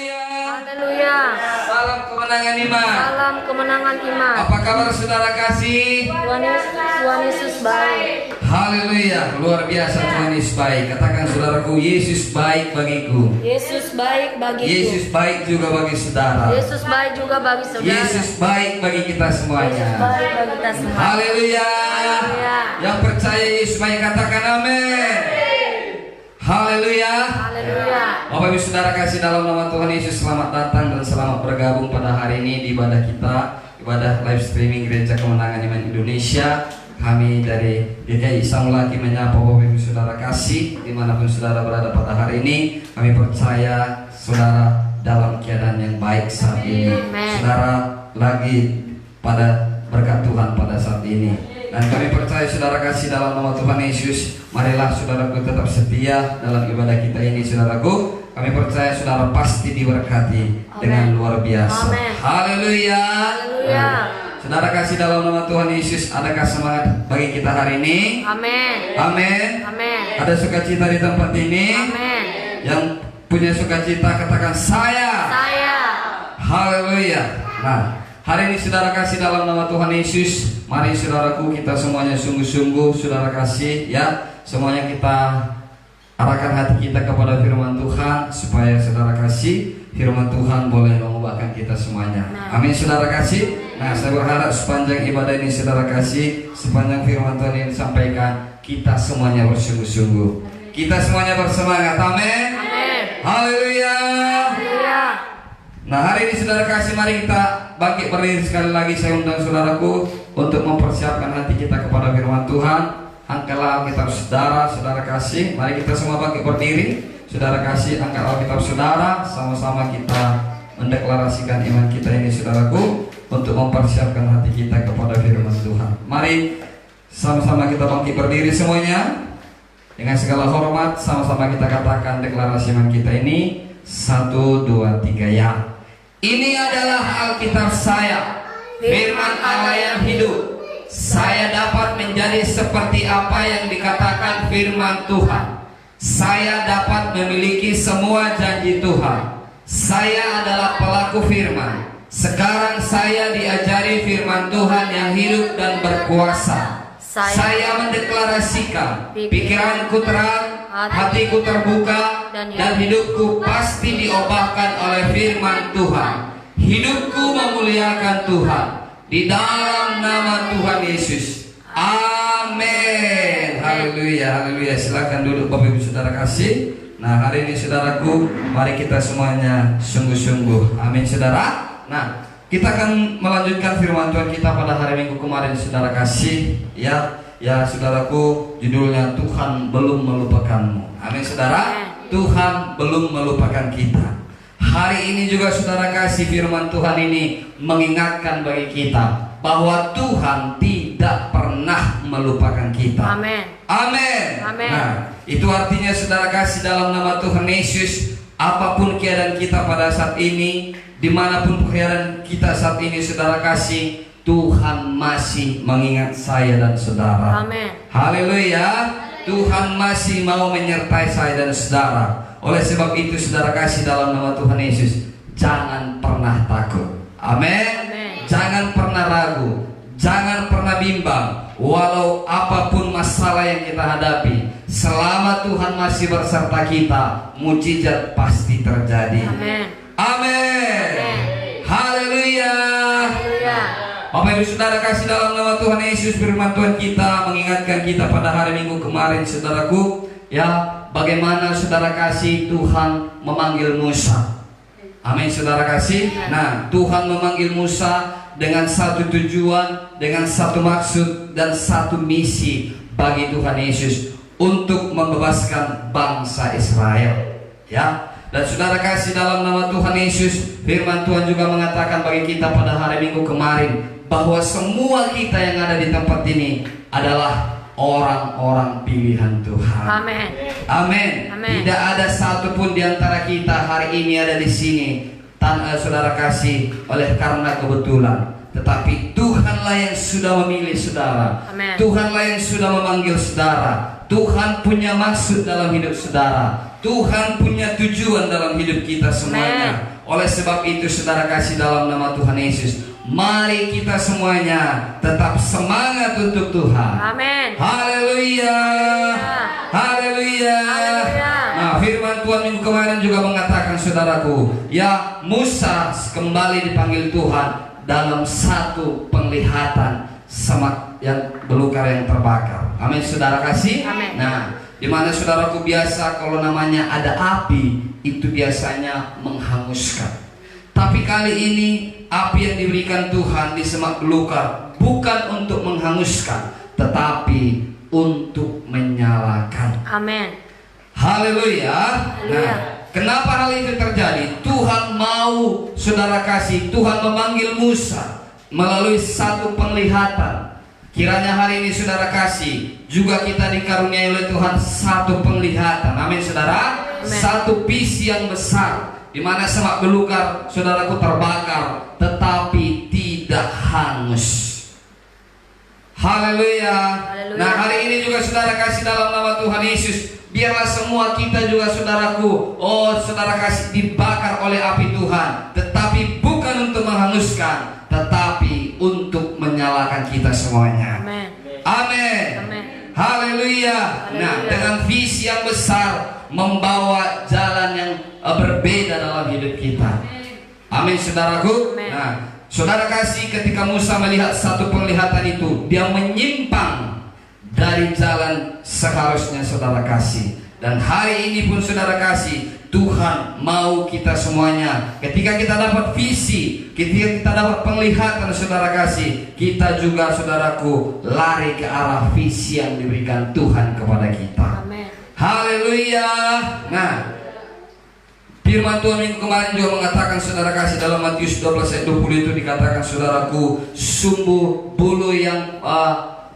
Haleluya. Haleluya. Salam kemenangan iman. Salam kemenangan iman. Apa kabar saudara kasih? Tuhan Yesus baik. Haleluya. Luar biasa, Tuhan Yesus baik. Katakan saudaraku, Yesus baik bagiku. Yesus baik bagiku. Yesus baik juga bagi saudara. Yesus baik juga bagi saudara. Yesus baik bagi kita Yesus semuanya. baik bagi kita semua. Haleluya. Haleluya. Yang percaya Yesus baik katakan amin. Haleluya. Haleluya. Bapak Ibu Saudara kasih dalam nama Tuhan Yesus, selamat datang dan selamat bergabung pada hari ini di ibadah kita, ibadah live streaming Gereja Kemenangan Iman Indonesia. Kami dari GKI Sang lagi menyapa Bapak Ibu Saudara kasih dimanapun saudara berada pada hari ini. Kami percaya saudara dalam keadaan yang baik saat ini. Amen. Saudara lagi pada berkat Tuhan pada saat ini. Dan kami percaya saudara kasih dalam nama Tuhan Yesus. Marilah saudaraku tetap setia dalam ibadah kita ini saudaraku. Kami percaya saudara pasti diberkati dengan luar biasa. Amen. Haleluya. Haleluya. Saudara kasih dalam nama Tuhan Yesus, adakah semangat bagi kita hari ini? Amin. Amin. Amin. Ada sukacita di tempat ini? Amin. Yang punya sukacita katakan saya. Saya. Haleluya. Nah, hari ini saudara kasih dalam nama Tuhan Yesus. Mari saudaraku kita semuanya sungguh-sungguh saudara kasih ya. Semuanya kita arahkan hati kita kepada firman Tuhan supaya saudara kasih firman Tuhan boleh mengubahkan kita semuanya. Amin saudara kasih. Nah, saya berharap sepanjang ibadah ini saudara kasih, sepanjang firman Tuhan ini disampaikan, kita semuanya bersungguh-sungguh. Kita semuanya bersemangat. Amin. Amin. Haleluya. Haleluya. Nah, hari ini saudara kasih, mari kita bangkit berdiri sekali lagi. Saya undang saudaraku untuk mempersiapkan hati kita kepada firman Tuhan. Angkatlah Alkitab saudara, saudara kasih. Mari kita semua bangkit berdiri. Saudara kasih, angkat Alkitab saudara. Sama-sama kita mendeklarasikan iman kita ini saudaraku, untuk mempersiapkan hati kita kepada firman Tuhan. Mari sama-sama kita bangkit berdiri semuanya. Dengan segala hormat, sama-sama kita katakan deklarasi iman kita ini. 1, 2, 3 ya. Ini adalah Alkitab saya, firman Allah yang hidup. Saya dapat menjadi seperti apa yang dikatakan firman Tuhan. Saya dapat memiliki semua janji Tuhan. Saya adalah pelaku firman. Sekarang saya diajari firman Tuhan yang hidup dan berkuasa. Saya mendeklarasikan pikiranku terang, hatiku terbuka, dan hidupku pasti diubahkan oleh firman Tuhan. Hidupku memuliakan Tuhan. Di dalam nama Tuhan Yesus. Amin. Haleluya. Haleluya. Silakan duduk Bapak Ibu Saudara kasih. Nah, hari ini saudaraku, mari kita semuanya sungguh-sungguh. Amin saudara. Nah, kita akan melanjutkan firman Tuhan kita pada hari Minggu kemarin saudara kasih. Ya saudaraku, judulnya Tuhan belum melupakanmu. Amin saudara. Tuhan belum melupakan kita. Hari ini juga saudara kasih, firman Tuhan ini mengingatkan bagi kita bahwa Tuhan tidak pernah melupakan kita. Amin. Amin. Amin. Nah, itu artinya saudara kasih dalam nama Tuhan Yesus, apapun keadaan kita pada saat ini, dimanapun keadaan kita saat ini saudara kasih, Tuhan masih mengingat saya dan saudara. Amin. Haleluya. Tuhan masih mau menyertai saya dan saudara. Oleh sebab itu saudara kasih dalam nama Tuhan Yesus, jangan pernah takut. Amin. Jangan pernah ragu, jangan pernah bimbang. Walau apapun masalah yang kita hadapi, selama Tuhan masih berserta kita, mujizat pasti terjadi. Amin. Amin. Haleluya. Haleluya. Bapak Ibu Saudara kasih dalam nama Tuhan Yesus, firman Tuhan kita mengingatkan kita pada hari Minggu kemarin saudaraku, ya, bagaimana saudara kasih Tuhan memanggil Musa. Amin saudara kasih. Nah, Tuhan memanggil Musa dengan satu tujuan, dengan satu maksud dan satu misi bagi Tuhan Yesus, untuk membebaskan bangsa Israel. Ya. Dan saudara kasih dalam nama Tuhan Yesus, firman Tuhan juga mengatakan bagi kita pada hari Minggu kemarin bahwa semua kita yang ada di tempat ini adalah orang-orang pilihan Tuhan. Amin. Amin. Amin. Tidak ada satupun di antara kita hari ini ada di sini saudara kasih oleh karena kebetulan, tetapi Tuhanlah yang sudah memilih saudara. Amin. Tuhanlah yang sudah memanggil saudara. Tuhan punya maksud dalam hidup saudara. Tuhan punya tujuan dalam hidup kita semuanya. Oleh sebab itu saudara kasih dalam nama Tuhan Yesus, mari kita semuanya tetap semangat untuk Tuhan. Amin. Haleluya. Haleluya. Nah, firman Tuhan minggu kemarin juga mengatakan saudaraku, ya Musa kembali dipanggil Tuhan dalam satu penglihatan semak yang belukar yang terbakar. Amin saudara kasih. Amin. Nah, di mana saudaraku biasa kalau namanya ada api itu biasanya menghanguskan. Tapi kali ini api yang diberikan Tuhan di semak belukar bukan untuk menghanguskan, tetapi untuk menyalakan. Amin. Haleluya. Nah, kenapa hal itu terjadi? Tuhan mau saudara kasih, Tuhan memanggil Musa melalui satu penglihatan. Kiranya hari ini saudara kasih juga kita dikaruniai oleh Tuhan satu penglihatan. Amin saudara. Amin. Satu visi yang besar di mana semak belukar saudaraku terbakar tetapi tidak hangus. Haleluya. Nah, hari ini juga saudara kasih dalam nama Tuhan Yesus, biarlah semua kita juga saudaraku, saudara kasih dibakar oleh api Tuhan, tetapi bukan untuk menghanguskan, tetapi untuk menyalakan kita semuanya. Amin. Amin. Amin. Haleluya. Nah, dengan visi yang besar membawa jalan yang berbeda dalam hidup kita. Amin saudaraku. Amin. Nah, saudara kasih ketika Musa melihat satu penglihatan itu, dia menyimpang dari jalan seharusnya saudara kasih. Dan hari ini pun saudara kasih, Tuhan mau kita semuanya, ketika kita dapat visi, ketika kita dapat penglihatan saudara kasih, kita juga saudaraku lari ke arah visi yang diberikan Tuhan kepada kita. Amin. Haleluya. Nah, firman Tuhan minggu kemarin juga mengatakan saudara kasih dalam Matius 12 ayat 20 itu dikatakan saudaraku, sumbu bulu yang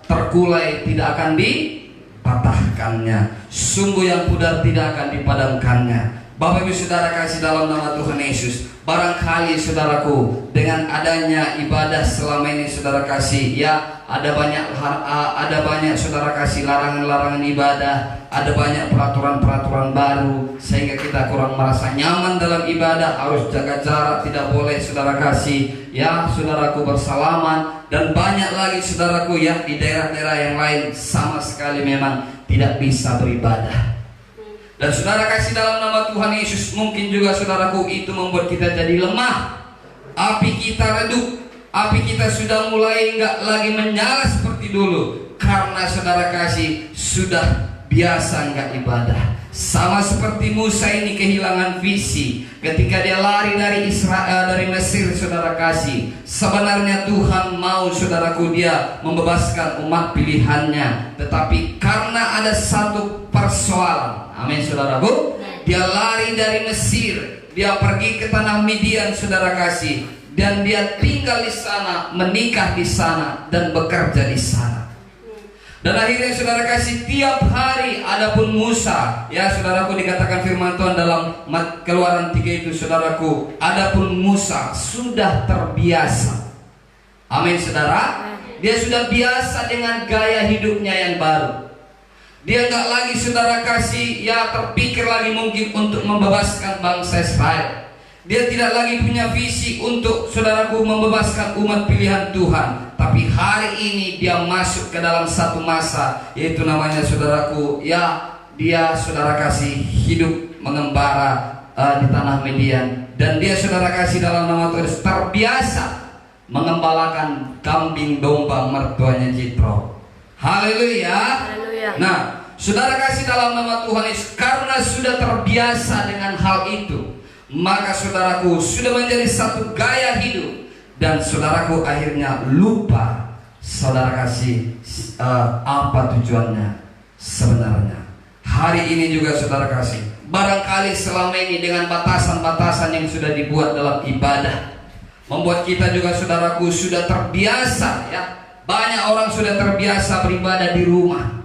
terkulai tidak akan dipatahkannya, sumbu yang pudar tidak akan dipadamkannya. Bapak Ibu saudara kasih dalam nama Tuhan Yesus, barangkali saudaraku dengan adanya ibadah selama ini saudara kasih, ya ada banyak saudara kasih larangan-larangan ibadah, ada banyak peraturan-peraturan baru sehingga kita kurang merasa nyaman dalam ibadah, harus jaga jarak, tidak boleh saudara kasih, ya saudaraku bersalaman, dan banyak lagi saudaraku ya di daerah-daerah yang lain sama sekali memang tidak bisa beribadah. Dan saudara kasih dalam nama Tuhan Yesus, mungkin juga saudaraku itu membuat kita jadi lemah. Api kita redup, api kita sudah mulai nggak lagi menyala seperti dulu, karena saudara kasih sudah biasa nggak ibadah. Sama seperti Musa ini kehilangan visi ketika dia lari dari Mesir saudara kasih. Sebenarnya Tuhan mau saudaraku dia membebaskan umat pilihannya, tetapi karena ada satu persoalan, amin saudaraku, dia lari dari Mesir, dia pergi ke tanah Midian saudara kasih, dan dia tinggal di sana, menikah di sana, dan bekerja di sana. Dan akhirnya saudara kasih tiap hari adapun Musa, ya saudaraku, dikatakan firman Tuhan dalam Keluaran 3 itu saudaraku, adapun Musa sudah terbiasa. Amin saudara. Dia sudah biasa dengan gaya hidupnya yang baru. Dia nggak lagi saudara kasih ya terpikir lagi mungkin untuk membebaskan bangsa Israel. Dia tidak lagi punya visi untuk saudaraku membebaskan umat pilihan Tuhan. Tapi hari ini dia masuk ke dalam satu masa, yaitu namanya saudaraku, ya dia saudara kasih hidup mengembara di tanah Midian. Dan dia saudara kasih dalam nama Tuhan terbiasa mengembalakan kambing domba mertuanya Jitro. Haleluya. Nah, saudara kasih dalam nama Tuhan Yesus, karena sudah terbiasa dengan hal itu, maka saudaraku sudah menjadi satu gaya hidup. Dan saudaraku akhirnya lupa saudara kasih apa tujuannya sebenarnya. Hari ini juga saudara kasih, barangkali selama ini dengan batasan-batasan yang sudah dibuat dalam ibadah, membuat kita juga saudaraku sudah terbiasa, ya. Banyak orang sudah terbiasa beribadah di rumah.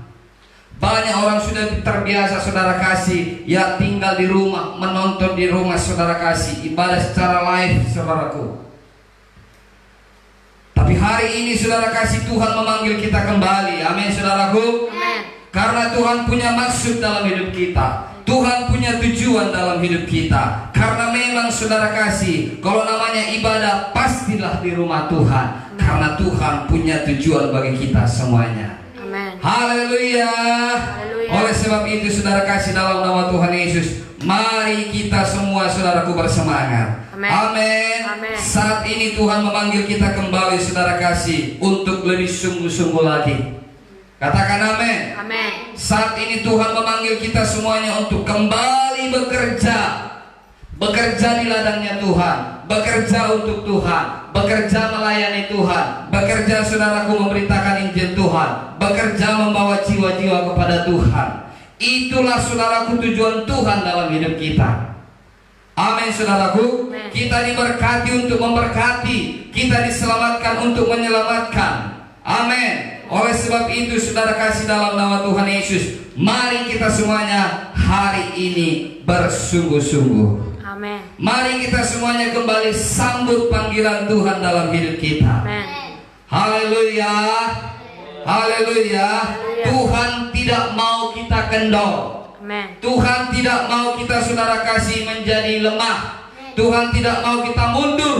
Banyak orang sudah terbiasa saudara kasih, ya tinggal di rumah, menonton di rumah saudara kasih, ibadah secara live saudaraku. Tapi hari ini saudara kasih Tuhan memanggil kita kembali. Amin saudaraku. Amin. Karena Tuhan punya maksud dalam hidup kita. Tuhan punya tujuan dalam hidup kita. Karena memang saudara kasih, kalau namanya ibadah pastilah di rumah Tuhan. Karena Tuhan punya tujuan bagi kita semuanya. Amin. Haleluya. Haleluya. Oleh sebab itu saudara kasih dalam nama Tuhan Yesus, mari kita semua saudaraku bersemangat. Amin. Amin. Amin. Saat ini Tuhan memanggil kita kembali saudara kasih untuk lebih sungguh-sungguh lagi. Katakan amin. Amin. Saat ini Tuhan memanggil kita semuanya untuk kembali bekerja. Bekerja di ladangnya Tuhan, bekerja untuk Tuhan, bekerja melayani Tuhan, bekerja saudaraku memberitakan Injil Tuhan, bekerja membawa jiwa-jiwa kepada Tuhan. Itulah saudaraku tujuan Tuhan dalam hidup kita. Amin saudaraku. Amin. Kita diberkati untuk memberkati, kita diselamatkan untuk menyelamatkan. Amin. Oleh sebab itu saudara kasih dalam nama Tuhan Yesus, mari kita semuanya hari ini bersungguh-sungguh. Amin. Mari kita semuanya kembali sambut panggilan Tuhan dalam hidup kita. Amin. Haleluya. Haleluya. Tuhan tidak mau kita kendor. Amin. Tuhan tidak mau kita saudara kasih menjadi lemah. Tuhan tidak mau kita mundur.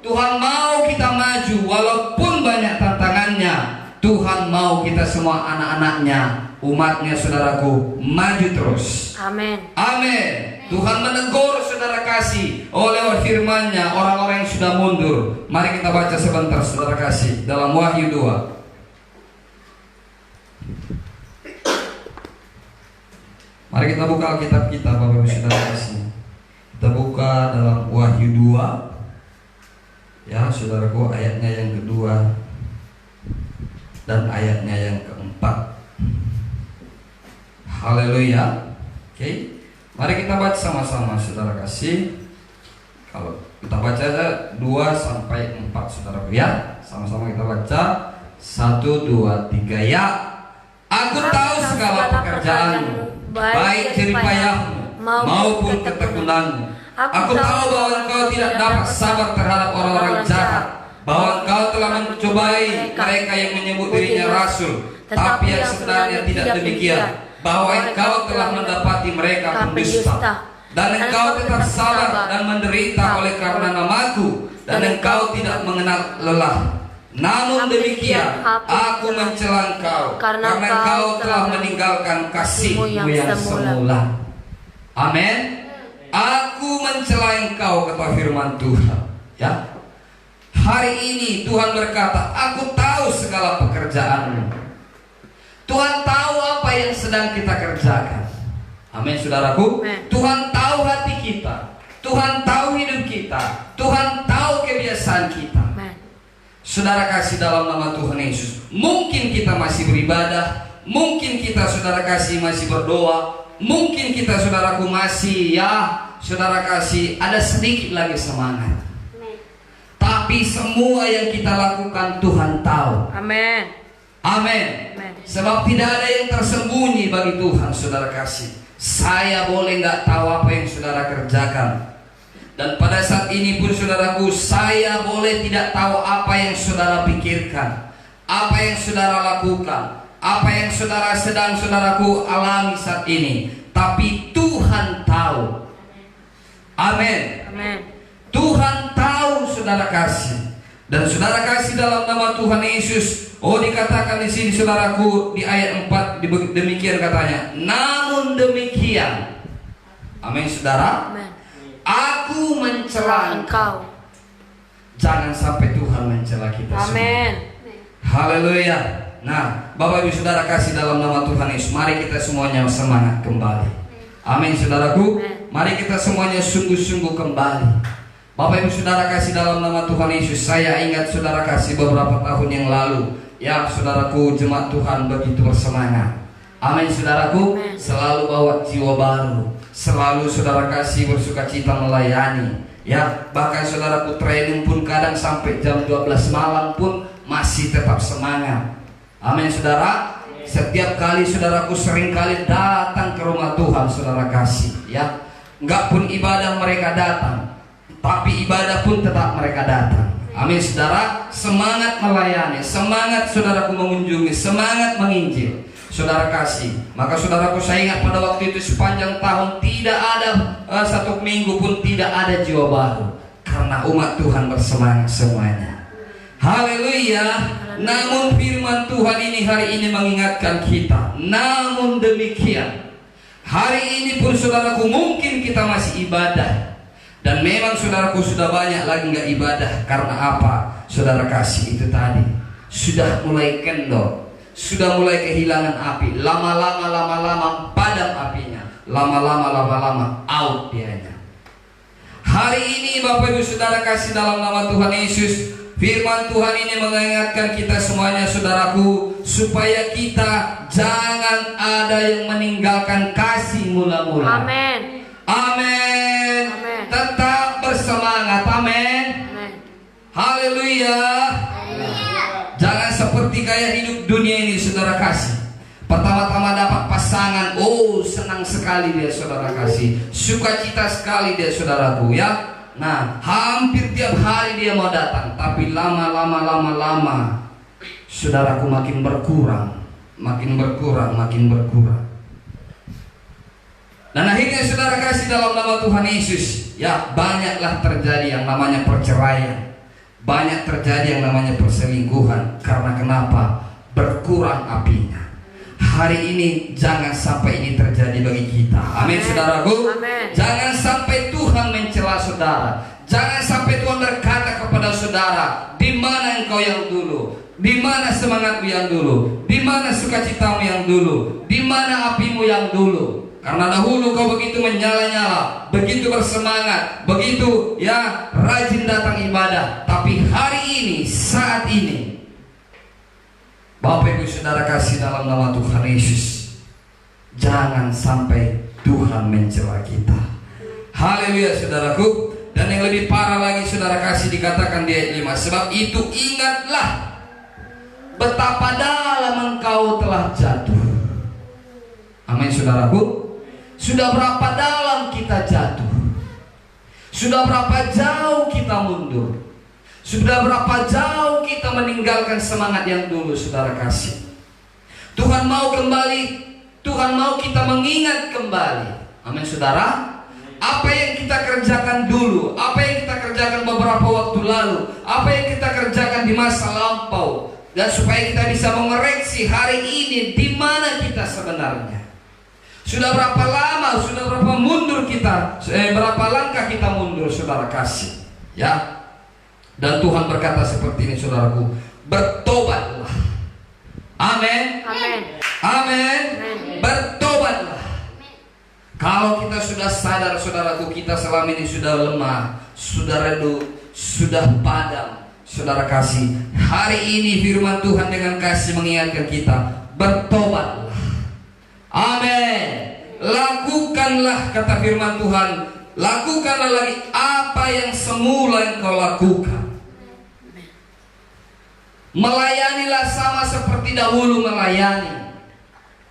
Tuhan mau kita maju walaupun banyak tantangannya. Tuhan mau kita semua anak-anaknya, umatnya saudaraku, maju terus. Amin. Amin. Tuhan menegur saudara kasih oleh firman-Nya orang-orang yang sudah mundur. Mari kita baca sebentar saudara kasih dalam Wahyu 2. Mari kita buka Alkitab kita Bapak Ibu saudara kasih. Kita buka dalam Wahyu 2. Ya, saudaraku, ayatnya yang kedua dan ayatnya yang keempat. Haleluya. Oke. Mari kita baca sama-sama saudara kasih. Kalau kita baca 2 sampai 4 saudaraku ya. Sama-sama kita baca 1, 2, 3 ya. Aku tahu segala pekerjaanmu, baik jeripayahmu maupun ketekunanmu. Aku tahu bahwa engkau tidak dapat sabar terhadap orang-orang jahat, bahwa engkau telah mencobai mereka yang menyebut dirinya rasul, tapi yang sebenarnya tidak demikian, bahwa engkau telah mendapati mereka pendusta, dan engkau tetap sabar dan menderita oleh karena namaku, dan engkau tidak mengenal lelah. Namun demikian aku mencela engkau, karena engkau telah meninggalkan kasihmu yang semula. Amin. Aku mencela engkau, kata firman Tuhan. Ya. Hari ini Tuhan berkata, aku tahu segala pekerjaanmu. Tuhan tahu apa yang sedang kita kerjakan. Amin saudaraku. Tuhan tahu hati kita. Tuhan tahu hidup kita. Tuhan tahu kebiasaan kita. Saudara kasih dalam nama Tuhan Yesus, mungkin kita masih beribadah, mungkin kita saudara kasih masih berdoa, mungkin kita saudaraku masih saudara kasih ada sedikit lagi semangat. Tapi semua yang kita lakukan Tuhan tahu. Amin. Amin. Sebab tidak ada yang tersembunyi bagi Tuhan saudara kasih. Saya boleh nggak tahu apa yang saudara kerjakan. Dan pada saat ini pun saudaraku, saya boleh tidak tahu apa yang saudara pikirkan, apa yang saudara lakukan, apa yang saudara sedang saudaraku alami saat ini. Tapi Tuhan tahu. Amin. Amin. Tuhan tahu saudara kasih. Dan saudara kasih dalam nama Tuhan Yesus. Oh, dikatakan di sini saudaraku di ayat 4 demikian katanya. Namun demikian. Amin saudara. Amin. Aku mencela engkau. Jangan sampai Tuhan mencela kita semua. Amin. Haleluya. Nah, Bapak Ibu saudara kasih dalam nama Tuhan Yesus, mari kita semuanya semangat kembali. Amin saudaraku. Mari kita semuanya sungguh-sungguh kembali. Bapak Ibu saudara kasih dalam nama Tuhan Yesus, saya ingat saudara kasih beberapa tahun yang lalu, ya saudaraku, jemaat Tuhan begitu bersemangat. Amin saudaraku. Selalu bawa jiwa baru, selalu saudara kasih bersuka cita melayani. Ya, bahkan saudaraku training pun kadang sampai jam 12 malam pun masih tetap semangat. Amin saudara. Setiap kali saudaraku sering kali datang ke rumah Tuhan saudara kasih. Ya, enggak pun ibadah mereka datang, tapi ibadah pun tetap mereka datang. Amin saudara. Semangat melayani, semangat saudaraku mengunjungi, semangat menginjil. saudara kasih. Maka saudaraku, saya ingat pada waktu itu sepanjang tahun tidak ada satu minggu pun tidak ada jiwa baru, karena umat Tuhan bersemangat semuanya. Haleluya. Namun firman Tuhan ini hari ini mengingatkan kita, namun demikian hari ini pun saudaraku mungkin kita masih ibadah. Dan memang saudaraku sudah banyak lagi nggak ibadah. Karena apa? Saudara kasih, itu tadi sudah mulai kendor, sudah mulai kehilangan api. Lama-lama padam apinya. Lama-lama out dianya. Hari ini Bapak Ibu Saudara kasih dalam nama Tuhan Yesus, firman Tuhan ini mengingatkan kita semuanya saudaraku, supaya kita jangan ada yang meninggalkan kasih mula-mula. Amin. Amin. Amin. Tetap bersemangat. Amin. Amin. Haleluya. Jangan seperti gaya hidup dunia ini saudara kasih. Pertama-tama dapat pasangan, oh senang sekali dia saudara kasih, sukacita sekali dia saudaraku ya. Nah, hampir tiap hari dia mau datang, tapi lama saudaraku makin berkurang. Dan akhirnya saudara kasih dalam nama Tuhan Yesus, ya banyaklah terjadi yang namanya perceraian, banyak terjadi yang namanya perselingkuhan. Karena kenapa? Berkurang apinya. Hari ini jangan sampai ini terjadi bagi kita. Amin saudaraku. Amin. Jangan sampai Tuhan mencela saudara. Jangan sampai Tuhan berkata kepada saudara, di mana engkau yang dulu? Di mana semangatmu yang dulu? Di mana sukacitamu yang dulu? Di mana apimu yang dulu? Karena dahulu kau begitu menyala-nyala, begitu bersemangat, begitu ya rajin datang ibadah. Tapi hari ini, saat ini, Bapak Ibu Saudara kasih dalam nama Tuhan Yesus, jangan sampai Tuhan mencela kita. Haleluya saudaraku. Dan yang lebih parah lagi saudara kasih dikatakan di ayat 5, sebab itu ingatlah betapa dalam engkau telah jatuh. Amin saudaraku. Sudah berapa dalam kita jatuh? Sudah berapa jauh kita mundur? Sudah berapa jauh kita meninggalkan semangat yang dulu saudara kasih. Tuhan mau kembali, Tuhan mau kita mengingat kembali. Amin saudara. Apa yang kita kerjakan dulu, apa yang kita kerjakan beberapa waktu lalu, apa yang kita kerjakan di masa lampau, dan supaya kita bisa mengoreksi hari ini di mana kita sebenarnya. Sudah berapa lama, sudah berapa mundur kita, berapa langkah kita mundur saudara kasih. Ya. Dan Tuhan berkata seperti ini saudaraku, bertobatlah. Amin. Amin. Amin. Amin. Bertobatlah. Kalau kita sudah sadar saudaraku, kita selama ini sudah lemah, sudah redup, sudah padam, saudara kasih, hari ini firman Tuhan dengan kasih mengingatkan kita, bertobatlah. Amin. Lakukanlah, kata firman Tuhan, lakukanlah lagi apa yang semula yang kau lakukan. Melayanilah sama seperti dahulu melayani.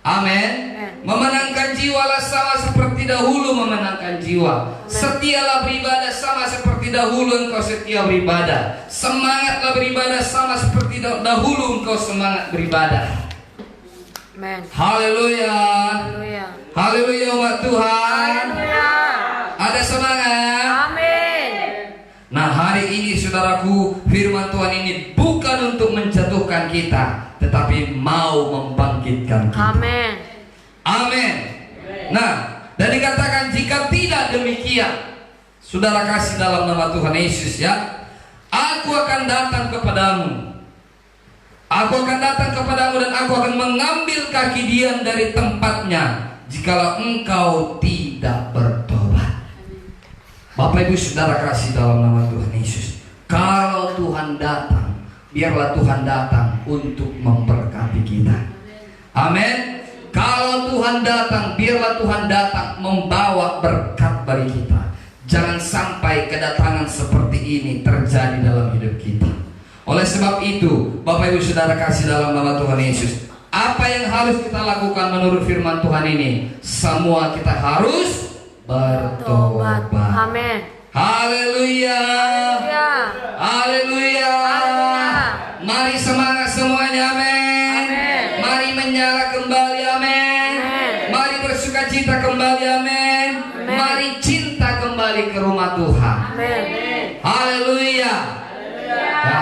Amin. Memenangkan jiwalah sama seperti dahulu memenangkan jiwa. Setialah beribadah sama seperti dahulu engkau setia beribadah. Semangatlah beribadah sama seperti dahulu engkau semangat beribadah. Amin. Haleluya. Haleluya. Haleluya umat Tuhan. Haleluya. Ada semangat. Amin. Nah hari ini saudaraku, firman Tuhan ini bukan untuk menjatuhkan kita, tetapi mau membangkitkan kita. Amin. Amin. Nah, dan dikatakan jika tidak demikian, saudara kasih dalam nama Tuhan Yesus ya, aku akan datang kepadamu. Aku akan datang kepadamu dan aku akan mengambil kaki Dian dari tempatnya jikalau engkau tidak bertobat. Bapak Ibu Saudara kasih dalam nama Tuhan Yesus, kalau Tuhan datang, biarlah Tuhan datang untuk memberkati kita. Amin. Kalau Tuhan datang, biarlah Tuhan datang membawa berkat bagi kita. Jangan sampai kedatangan seperti ini terjadi dalam hidup kita. Oleh sebab itu, Bapak Ibu Saudara kasih dalam nama Tuhan Yesus, apa yang harus kita lakukan menurut firman Tuhan ini? Semua kita harus bertobat. Amin. Haleluya. Haleluya. Mari semangat semuanya. Amin. Mari menyala kembali. Haleluya. Ya.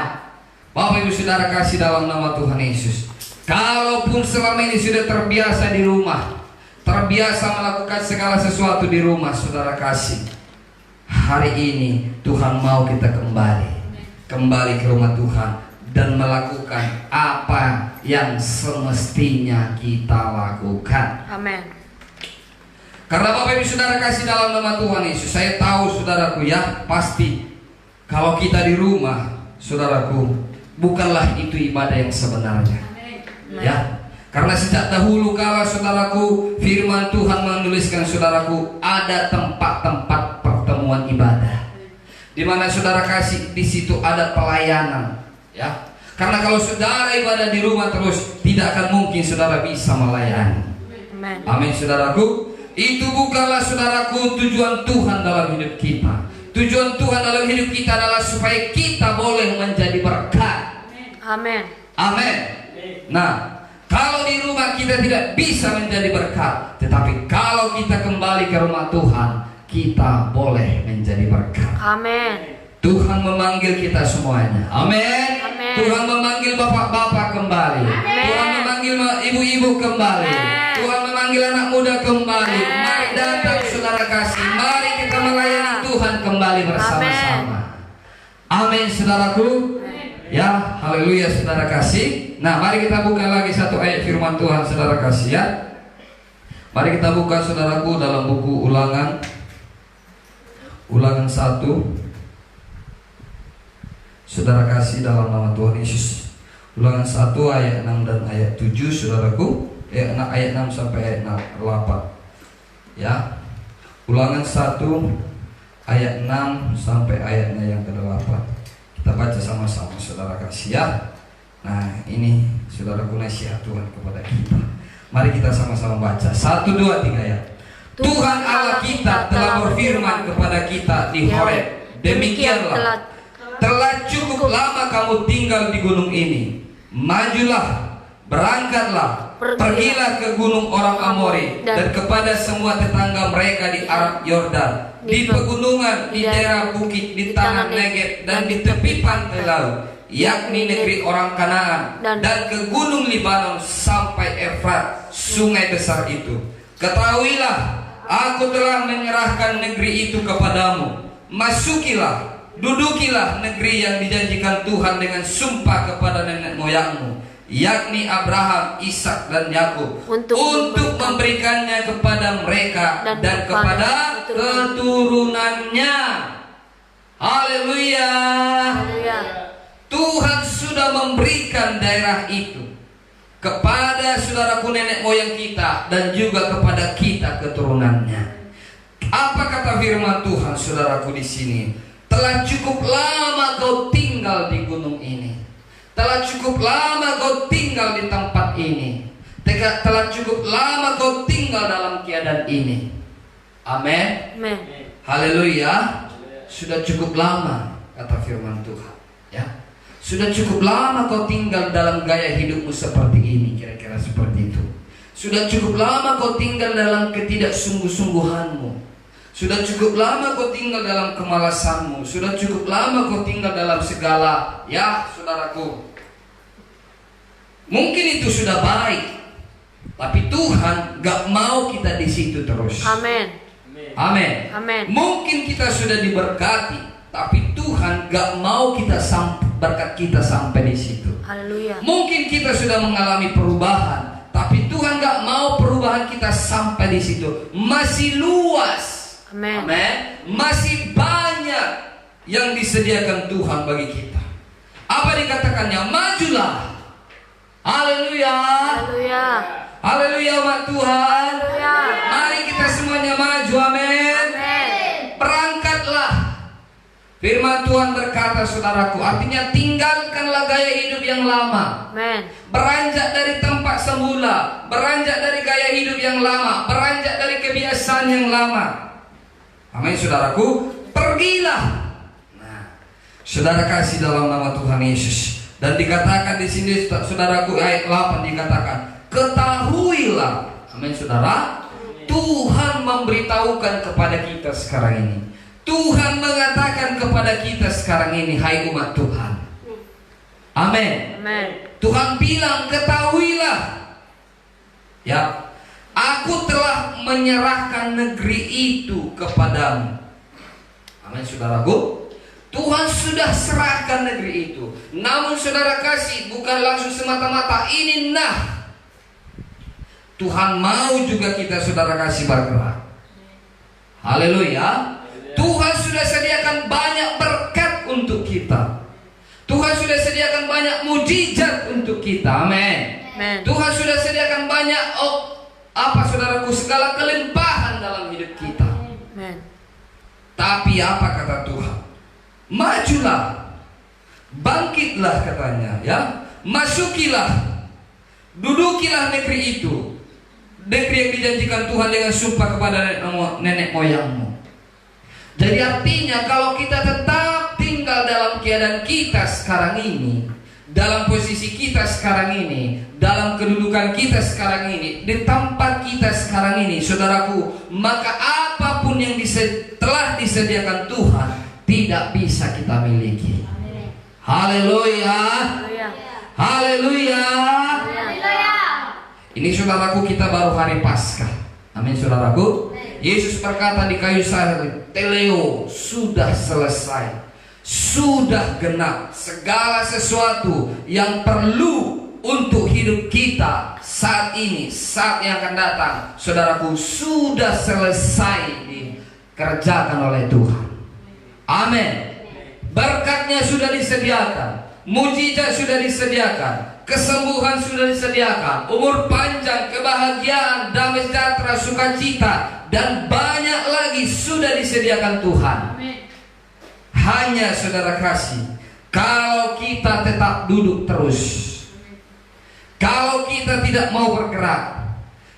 Bapak Ibu Saudara kasih dalam nama Tuhan Yesus. Kalaupun selama ini sudah terbiasa di rumah, terbiasa melakukan segala sesuatu di rumah, saudara kasih, hari ini Tuhan mau kita kembali ke rumah Tuhan dan melakukan apa yang semestinya kita lakukan. Amin. Karena Bapak Ibu Saudara kasih dalam nama Tuhan Yesus, saya tahu saudaraku ya, pasti kalau kita di rumah, saudaraku, bukanlah itu ibadah yang sebenarnya. Ya. Karena sejak dahulu kala saudaraku, firman Tuhan menuliskan saudaraku, ada tempat-tempat pertemuan ibadah, di mana saudara kasih di situ ada pelayanan, ya. Karena kalau saudara ibadah di rumah terus, tidak akan mungkin saudara bisa melayani. Amin saudaraku. Itu bukanlah saudaraku tujuan Tuhan dalam hidup kita. Tujuan Tuhan dalam hidup kita adalah supaya kita boleh menjadi berkat. Amin. Amin. Nah, kalau di rumah kita tidak bisa menjadi berkat, tetapi kalau kita kembali ke rumah Tuhan, kita boleh menjadi berkat. Amin. Tuhan memanggil kita semuanya. Amin. Tuhan memanggil bapak-bapak kembali. Amen. Tuhan memanggil ibu-ibu kembali. Amen. Tuhan memanggil anak muda kembali. Amen. Mari datang saudara kasih. Mari kita melayani Tuhan kembali bersama-sama. Amin saudaraku. Ya, haleluya saudara kasih. Nah, mari kita buka lagi satu ayat firman Tuhan saudara kasih ya. Mari kita buka saudaraku dalam buku Ulangan 1. Saudara kasih dalam nama Tuhan Yesus. Ulangan 1 ayat 6 dan ayat 7 saudaraku. Ayat 6 sampai ayat 8. Ya. Ulangan 1 ayat 6 sampai ayatnya yang ke-8. Kita baca sama-sama saudara kasih ya. Nah, ini saudaraku nasihat Tuhan kepada kita. Mari kita sama-sama baca. 1, 2, 3 ya. Tuhan Allah kita telah berfirman kepada kita di Horeb, demikianlah, telah cukup lama kamu tinggal di gunung ini. Majulah, berangkatlah, pergilah ke gunung orang Amori dan kepada semua tetangga mereka di Arab Yordan, di pegunungan, di daerah bukit, di tanah Negeb dan di tepi pantai laut, yakni negeri orang Kanaan, dan ke gunung Libanon sampai Efrat, sungai besar itu. Ketahuilah, aku telah menyerahkan negeri itu kepadamu. Masukilah, dudukilah negeri yang dijanjikan Tuhan dengan sumpah kepada nenek moyangmu, yakni Abraham, Ishak dan Yakub, untuk memberikannya kepada mereka dan kepada keturunannya. Haleluya. Tuhan sudah memberikan daerah itu kepada saudaraku nenek moyang kita dan juga kepada kita keturunannya. Apa kata firman Tuhan saudaraku di sini? Telah cukup lama kau tinggal di gunung ini. Telah cukup lama kau tinggal di tempat ini. Telah cukup lama kau tinggal dalam keadaan ini. Amin. Haleluya. Sudah cukup lama kata firman Tuhan. Ya. Sudah cukup lama kau tinggal dalam gaya hidupmu seperti ini, kira-kira seperti itu. Sudah cukup lama kau tinggal dalam ketidaksungguh-sungguhanmu. Sudah cukup lama kau tinggal dalam kemalasanmu. Sudah cukup lama kau tinggal dalam segala, ya saudaraku. Mungkin itu sudah baik, tapi Tuhan gak mau kita di situ terus. Amin. Amin. Amin. Mungkin kita sudah diberkati, tapi Tuhan gak mau kita berkat kita sampai di situ. Haleluya. Mungkin kita sudah mengalami perubahan, tapi Tuhan gak mau perubahan kita sampai di situ. Masih luas. Amin. Amin. Masih banyak yang disediakan Tuhan bagi kita. Apa dikatakannya? Majulah. Haleluya. Haleluya. Haleluya umat Tuhan. Haleluya. Mari kita semuanya maju. Amin. Berangkatlah. Firman Tuhan berkata saudaraku, artinya tinggalkanlah gaya hidup yang lama. Amen. Beranjak dari tempat semula, beranjak dari gaya hidup yang lama, beranjak dari kebiasaan yang lama. Amin saudaraku, pergilah. Nah, saudara kasih dalam nama Tuhan Yesus. Dan dikatakan di sini saudaraku ayat 8 dikatakan, ketahuilah. Amin saudara. Tuhan memberitahukan kepada kita sekarang ini. Tuhan mengatakan kepada kita sekarang ini, hai umat Tuhan. Amin. Amen. Tuhan bilang, ketahuilah, ya, aku telah menyerahkan negeri itu kepadamu. Amin, saudaraku. Tuhan sudah serahkan negeri itu. Namun saudara kasih, bukan langsung semata-mata ini nah. Tuhan mau juga kita saudara kasih bergerak. Haleluya. Tuhan sudah sediakan banyak berkat untuk kita. Tuhan sudah sediakan banyak mujizat untuk kita. Amin. Amen. Tuhan sudah sediakan banyak saudaraku, segala kelimpahan dalam hidup kita. Amen. Tapi apa kata Tuhan? Majulah, bangkitlah katanya, ya, masukilah, dudukilah negeri itu, negeri yang dijanjikan Tuhan dengan sumpah kepada nenek moyangmu. Jadi artinya kalau kita tetap tinggal dalam keadaan kita sekarang ini, dalam posisi kita sekarang ini, dalam kedudukan kita sekarang ini, di tempat kita sekarang ini, saudaraku, maka apapun yang telah disediakan Tuhan tidak bisa kita miliki. Haleluya. Haleluya. Ini saudaraku, kita baru hari Paskah. Amin, saudaraku. Yesus berkata di kayu salib, teleo, sudah selesai, sudah genap segala sesuatu yang perlu untuk hidup kita saat ini, saat yang akan datang, saudaraku, sudah selesai dikerjakan oleh Tuhan. Amin. Berkatnya sudah disediakan, mujizat sudah disediakan, kesembuhan sudah disediakan, umur panjang, kebahagiaan, damai sejahtera, sukacita, dan banyak lagi sudah disediakan Tuhan. Hanya saudara kasih, kalau kita tetap duduk terus, kalau kita tidak mau bergerak,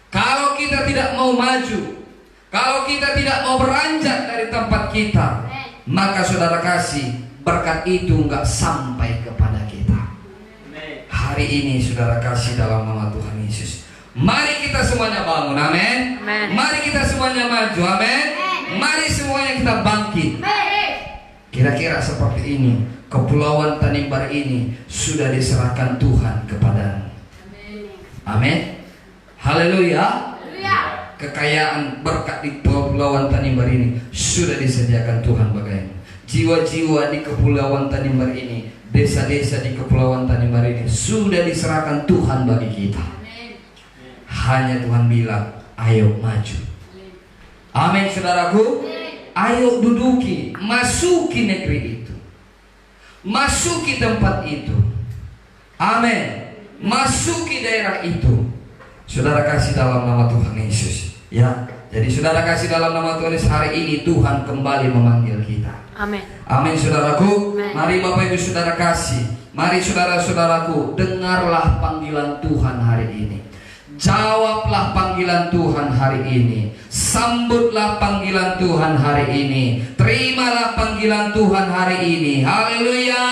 kalau kita tidak mau maju, kalau kita tidak mau beranjak dari tempat kita, maka saudara kasih, berkat itu enggak sampai kepada kita. Hari ini saudara kasih, dalam nama Tuhan Yesus, mari kita semuanya bangun. Amin. Mari kita semuanya maju. Amin. Mari semuanya kita bangkit. Kira-kira seperti ini, kepulauan Tanimbar ini sudah diserahkan Tuhan kepadamu. Amin. Haleluya. Kekayaan berkat di kepulauan Tanimbar ini sudah disediakan Tuhan bagimu. Jiwa-jiwa di kepulauan Tanimbar ini, desa-desa di kepulauan Tanimbar ini sudah diserahkan Tuhan bagi kita. Hanya Tuhan bilang, ayo maju. Amin, saudaraku. Ayo duduki, masuki negeri itu, masuki tempat itu. Amin. Masuki daerah itu. Saudara kasih dalam nama Tuhan Yesus, ya. Jadi saudara kasih dalam nama Tuhan Yesus, hari ini Tuhan kembali memanggil kita. Amin. Amin, saudaraku. Amin. Mari Bapak Ibu saudara kasih, mari saudara-saudaraku, dengarlah panggilan Tuhan hari ini. Jawablah panggilan Tuhan hari ini. Sambutlah panggilan Tuhan hari ini. Terimalah panggilan Tuhan hari ini. Haleluya.